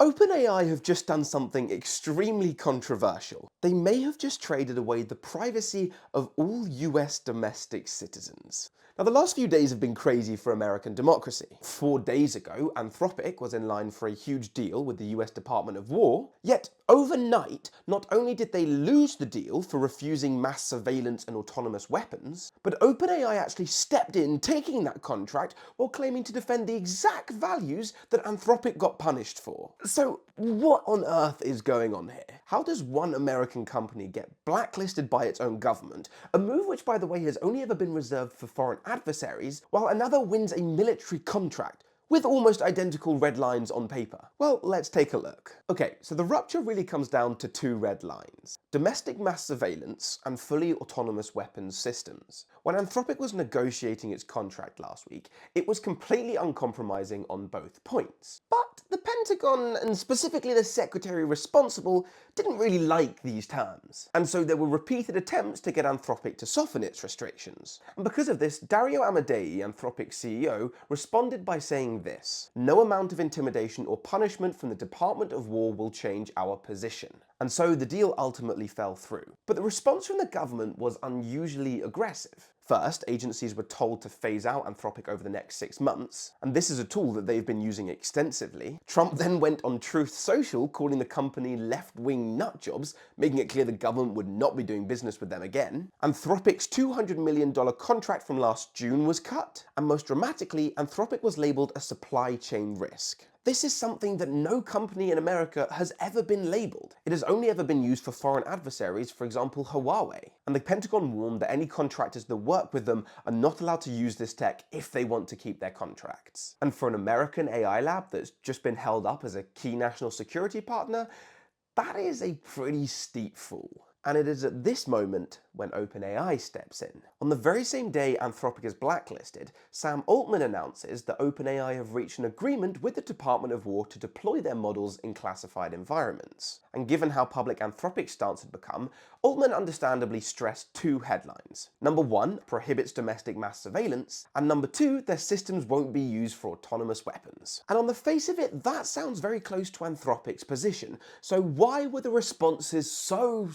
OpenAI have just done something extremely controversial. They may have just traded away the privacy of all US domestic citizens. Now, the last few days have been crazy for American democracy. 4 days ago, Anthropic was in line for a huge deal with the US Department of War, yet overnight, not only did they lose the deal for refusing mass surveillance and autonomous weapons, but OpenAI actually stepped in, taking that contract while claiming to defend the exact values that Anthropic got punished for. So what on earth is going on here? How does one American company get blacklisted by its own government, a move which, by the way, has only ever been reserved for foreign adversaries, while another wins a military contract with almost identical red lines on paper? Well, let's take a look. Okay, so the rupture really comes down to 2 red lines: domestic mass surveillance and fully autonomous weapons systems. When Anthropic was negotiating its contract last week, it was completely uncompromising on both points. But the Pentagon, and specifically the secretary responsible, didn't really like these terms. And so there were repeated attempts to get Anthropic to soften its restrictions. And because of this, Dario Amodei, Anthropic's CEO, responded by saying this: "No amount of intimidation or punishment from the Department of War will change our position." And so the deal ultimately fell through. But the response from the government was unusually aggressive. First, agencies were told to phase out Anthropic over the next 6 months, and this is a tool that they've been using extensively. Trump then went on Truth Social, calling the company left-wing nutjobs, making it clear the government would not be doing business with them again. Anthropic's $200 million contract from last June was cut, and most dramatically, Anthropic was labelled a supply chain risk. This is something that no company in America has ever been labelled. It has only ever been used for foreign adversaries, for example Huawei. And the Pentagon warned that any contractors that work with them are not allowed to use this tech if they want to keep their contracts. And for an American AI lab that's just been held up as a key national security partner, that is a pretty steep fall. And it is at this moment when OpenAI steps in. On the very same day Anthropic is blacklisted, Sam Altman announces that OpenAI have reached an agreement with the Department of War to deploy their models in classified environments. And given how public Anthropic's stance had become, Altman understandably stressed 2 headlines. Number 1, prohibits domestic mass surveillance, and number 2, their systems won't be used for autonomous weapons. And on the face of it, that sounds very close to Anthropic's position. So why were the responses so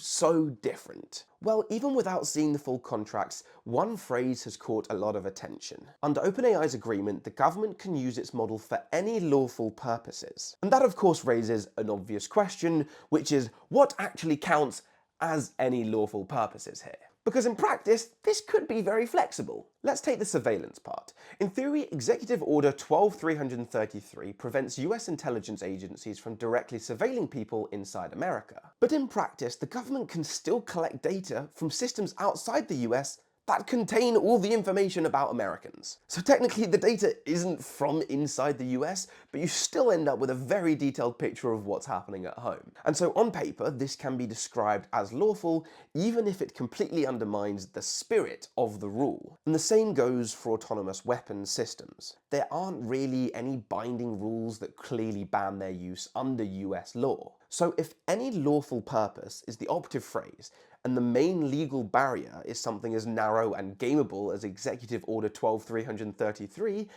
different? Well, even without seeing the full contracts, one phrase has caught a lot of attention. Under OpenAI's agreement, the government can use its model for any lawful purposes. And that of course raises an obvious question, which is what actually counts as any lawful purposes here? Because in practice, this could be very flexible. Let's take the surveillance part. In theory, Executive Order 12333 prevents US intelligence agencies from directly surveilling people inside America. But in practice, the government can still collect data from systems outside the US that contain all the information about Americans. So technically the data isn't from inside the US, but you still end up with a very detailed picture of what's happening at home. And so on paper, this can be described as lawful, even if it completely undermines the spirit of the rule. And the same goes for autonomous weapons systems. There aren't really any binding rules that clearly ban their use under US law. So if any lawful purpose is the operative phrase, and the main legal barrier is something as narrow and gameable as Executive Order 12333,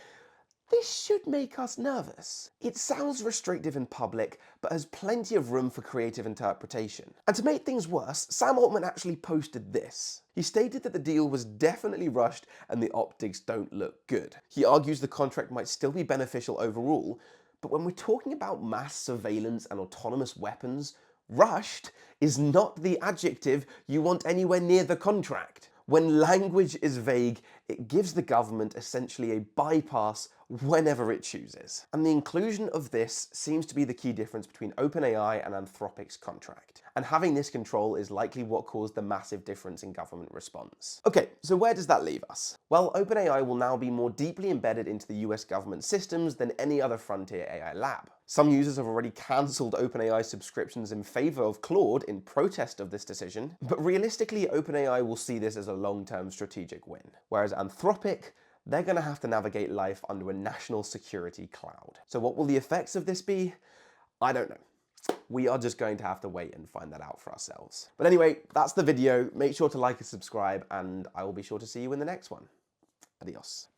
this should make us nervous. It sounds restrictive in public, but has plenty of room for creative interpretation. And to make things worse, Sam Altman actually posted this. He stated that the deal was definitely rushed and the optics don't look good. He argues the contract might still be beneficial overall, but when we're talking about mass surveillance and autonomous weapons, rushed is not the adjective you want anywhere near the contract. When language is vague, it gives the government essentially a bypass whenever it chooses. And the inclusion of this seems to be the key difference between OpenAI and Anthropic's contract. And having this control is likely what caused the massive difference in government response. Okay, so where does that leave us? Well, OpenAI will now be more deeply embedded into the US government systems than any other frontier AI lab. Some users have already cancelled OpenAI subscriptions in favour of Claude in protest of this decision, but realistically OpenAI will see this as a long-term strategic win, whereas Anthropic, they're going to have to navigate life under a national security cloud. So what will the effects of this be? I don't know. We are just going to have to wait and find that out for ourselves. But anyway, that's the video. Make sure to like and subscribe, and I will be sure to see you in the next one. Adios.